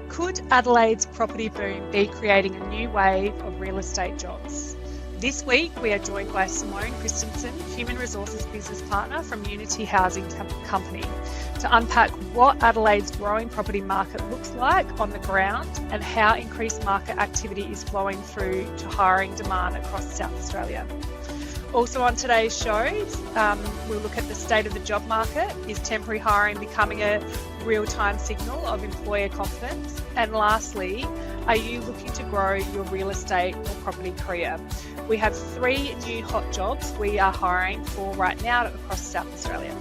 Could Adelaide's property boom be creating a new wave of real estate jobs? This week, we are joined by Simone Christensen, Human Resources Business Partner from Unity Housing Company, to unpack what Adelaide's growing property market looks like on the ground and how increased market activity is flowing through to hiring demand across South Australia. Also on today's show, we'll look at the state of the job market. Is temporary hiring becoming a real-time signal of employer confidence? And lastly, are you looking to grow your real estate or property career? We have 3 new hot jobs we are hiring for right now across South Australia.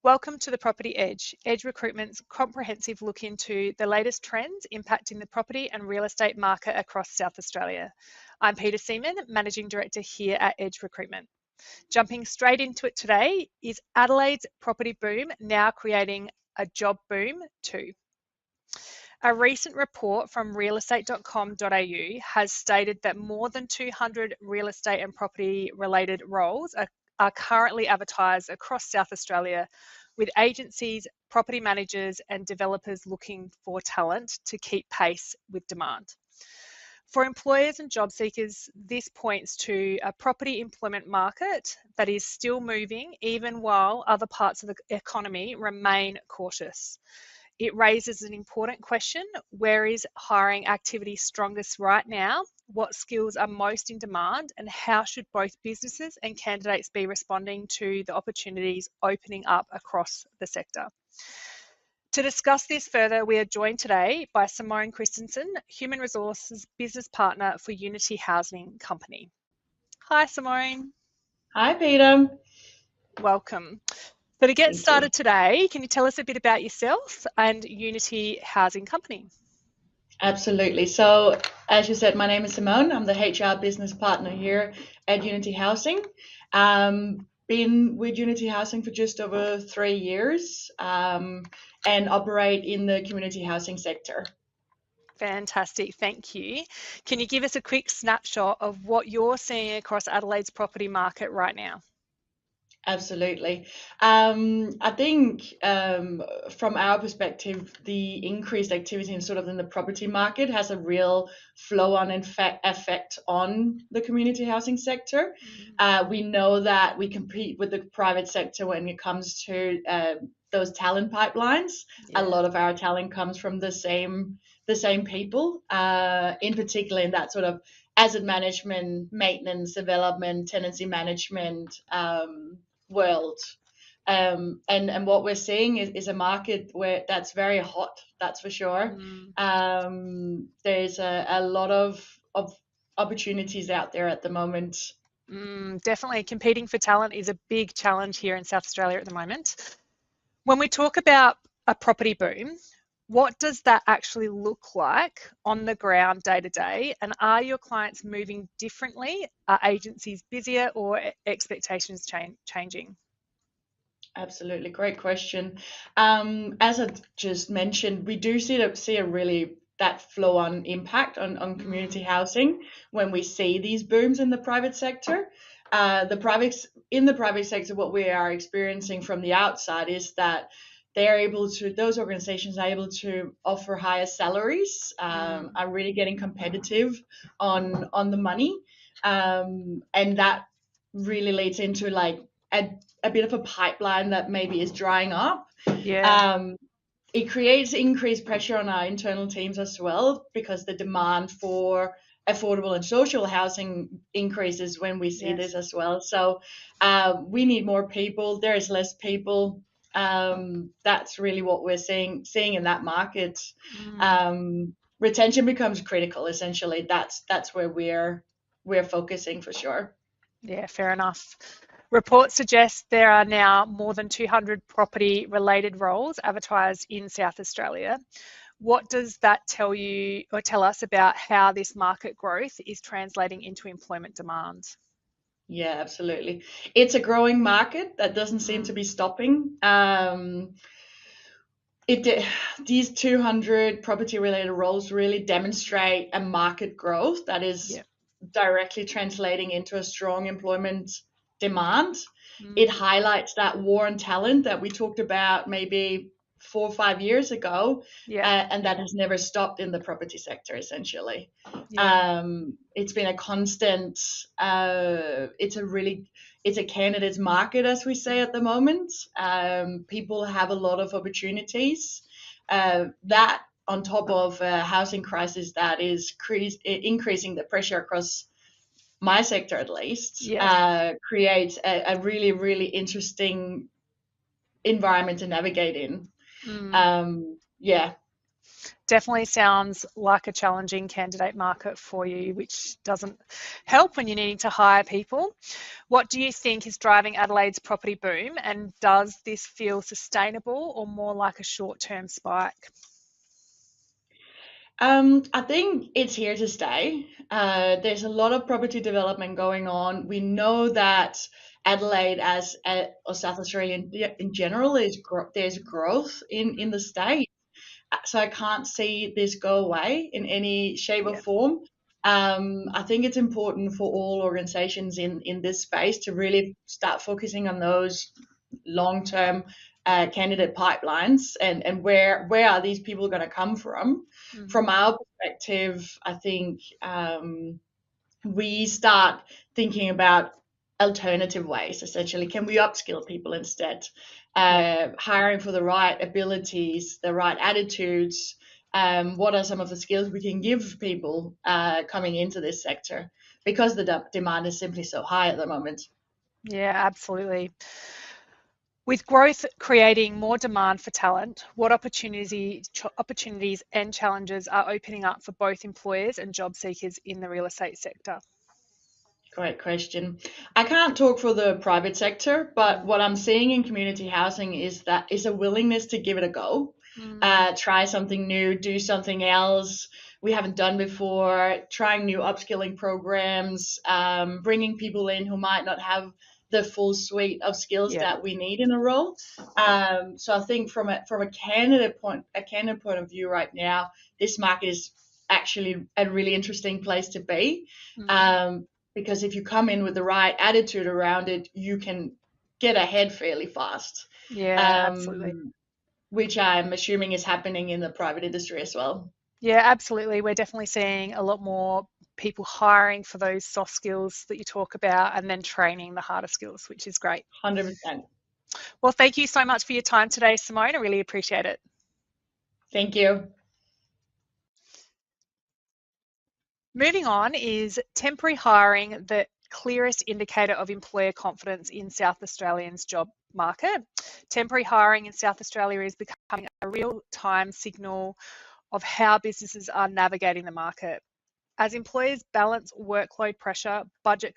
Welcome to the Property Edge, Edge Recruitment's comprehensive look into the latest trends impacting the property and real estate market across South Australia. I'm Peta Seaman, Managing Director here at Edge Recruitment. Jumping straight into it today, is Adelaide's property boom now creating a job boom too? A recent report from realestate.com.au has stated that more than 200 real estate and property related roles are currently advertised across South Australia, with agencies, property managers and developers looking for talent to keep pace with demand. For employers and job seekers, this points to a property employment market that is still moving even while other parts of the economy remain cautious. It raises an important question: where is hiring activity strongest right now? What skills are most in demand? And how should both businesses and candidates be responding to the opportunities opening up across the sector? To discuss this further, we are joined today by Simone Christensen, Human Resources Business Partner for Unity Housing Company. Hi, Simone. Hi, Peter. Welcome. So to get started today, can you tell us a bit about yourself and Unity Housing Company? Absolutely. So, as you said, my name is Simone. I'm the HR business partner here at Unity Housing. Been with Unity Housing for just over 3 years and operate in the community housing sector. Fantastic, thank you. Can you give us a quick snapshot of what you're seeing across Adelaide's property market right now? Absolutely. I think from our perspective, the increased activity in the property market has a real flow-on effect on the community housing sector. We know that we compete with the private sector when it comes to those talent pipelines. Yeah. A lot of our talent comes from the same people, in particular in that sort of asset management, maintenance, development, tenancy management world. And what we're seeing is a market where that's very hot, that's for sure. There's a lot of opportunities out there at the moment. Definitely competing for talent is a big challenge here in South Australia at the moment. When we talk about a property boom, what does that actually look like on the ground day to day? And are your clients moving differently? Are agencies busier or expectations changing? Absolutely, great question. As I just mentioned, we do see a really that flow-on impact on community housing when we see these booms in the private sector. In the private sector, what we are experiencing from the outside is that those organizations are able to offer higher salaries, are really getting competitive on the money. And that really leads into like a bit of a pipeline that maybe is drying up. Yeah. It creates increased pressure on our internal teams as well, because the demand for affordable and social housing increases when we see this as well. So we need more people. There is less people. That's really what we're seeing in that market. Retention becomes critical. Essentially, that's where we're focusing for sure. Yeah, fair enough. Reports suggest there are now more than 200 property related roles advertised in South Australia. What does that tell you or tell us about how this market growth is translating into employment demand? Yeah, absolutely. It's a growing market that doesn't seem to be stopping. It these 200 property related roles really demonstrate a market growth that is Yeah. directly translating into a strong employment demand. It Mm. highlights that war on talent that we talked about maybe 4 or 5 years ago, Yeah. and that has never stopped in the property sector essentially. Yeah. It's been a constant. It's a candidate's market, as we say at the moment. People have a lot of opportunities. That on top of a housing crisis that is increasing the pressure across my sector, at least, Yeah. creates a really, really interesting environment to navigate in. Mm. Yeah. Definitely sounds like a challenging candidate market for you, which doesn't help when you're needing to hire people. What do you think is driving Adelaide's property boom, and does this feel sustainable or more like a short-term spike? I think it's here to stay. There's a lot of property development going on. We know that Adelaide, or South Australia in general, there's growth in the state. So I can't see this go away in any shape or Yeah. form. I think it's important for all organizations in this space to really start focusing on those long-term candidate pipelines, and where are these people going to come from? From Mm. our perspective, I think we start thinking about alternative ways. Essentially, can we upskill people instead? Yeah. Hiring for the right abilities, the right attitudes. What are some of the skills we can give people coming into this sector? Because the demand is simply so high at the moment. Yeah, absolutely. With growth creating more demand for talent, what opportunities and challenges are opening up for both employers and job seekers in the real estate sector? Great question. I can't talk for the private sector, but Mm. what I'm seeing in community housing is a willingness to give it a go, Mm. try something new, do something else we haven't done before, trying new upskilling programs, bringing people in who might not have the full suite of skills Yeah. that we need in a role. So I think from a candidate point of view right now, this market is actually a really interesting place to be. Mm. Um, because if you come in with the right attitude around it, you can get ahead fairly fast, Yeah, absolutely. um, which I'm assuming is happening in the private industry as well. Yeah, absolutely. We're definitely seeing a lot more people hiring for those soft skills that you talk about and then training the harder skills, which is great. 100%. Well, thank you so much for your time today, Simone. I really appreciate it. Thank you. Moving on, is temporary hiring the clearest indicator of employer confidence in South Australians' job market? Temporary hiring in South Australia is becoming a real-time signal of how businesses are navigating the market. As employers balance workload pressure, budget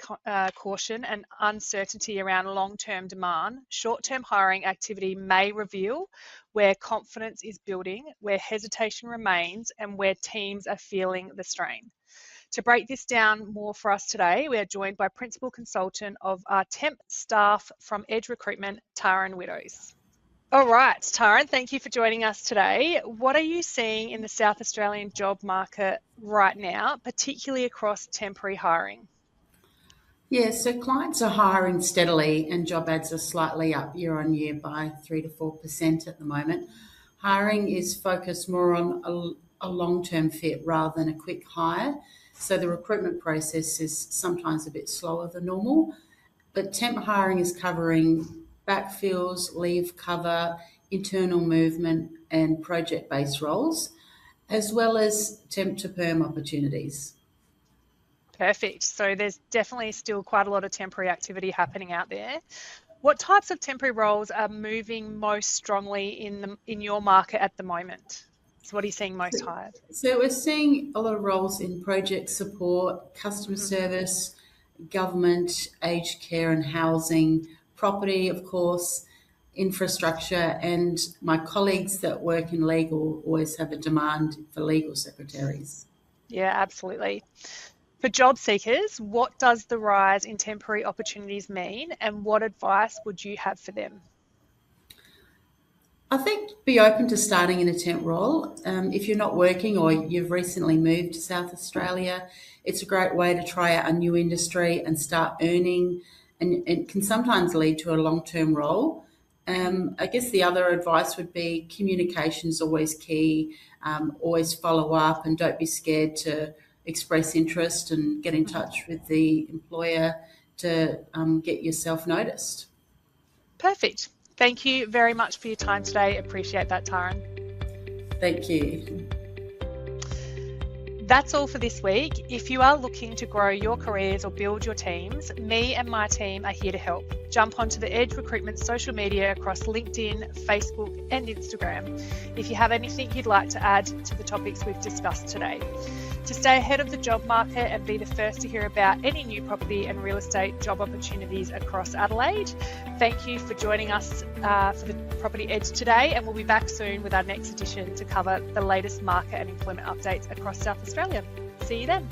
caution, and uncertainty around long-term demand, short-term hiring activity may reveal where confidence is building, where hesitation remains, and where teams are feeling the strain. To break this down more for us today, we are joined by Principal Consultant of our temp staff from Edge Recruitment, Taran Widows. All right, Taran, thank you for joining us today. What are you seeing in the South Australian job market right now, particularly across temporary hiring? Yeah, so clients are hiring steadily and job ads are slightly up year on year by 3 to 4% at the moment. Hiring is focused more on a long term fit rather than a quick hire. So the recruitment process is sometimes a bit slower than normal. But temp hiring is covering backfills, leave cover, internal movement, and project based roles, as well as temp to perm opportunities. Perfect. So there's definitely still quite a lot of temporary activity happening out there. What types of temporary roles are moving most strongly in your market at the moment? So what are you seeing most hired? So we're seeing a lot of roles in project support, customer Mm-hmm. service, government, aged care and housing, property, of course, infrastructure, and my colleagues that work in legal always have a demand for legal secretaries. Yeah, absolutely. For job seekers, what does the rise in temporary opportunities mean, and what advice would you have for them? I think be open to starting in a temp role. If you're not working or you've recently moved to South Australia, it's a great way to try out a new industry and start earning, and it can sometimes lead to a long-term role. I guess the other advice would be communication is always key. Always follow up and don't be scared to express interest and get in touch with the employer to get yourself noticed. Perfect. Thank you very much for your time today. Appreciate that, Taran. Thank you. That's all for this week. If you are looking to grow your careers or build your teams, me and my team are here to help. Jump onto the Edge Recruitment social media across LinkedIn, Facebook, and Instagram if you have anything you'd like to add to the topics we've discussed today. To stay ahead of the job market and be the first to hear about any new property and real estate job opportunities across Adelaide, thank you for joining us for the Property Edge today, and we'll be back soon with our next edition to cover the latest market and employment updates across South Australia. See you then.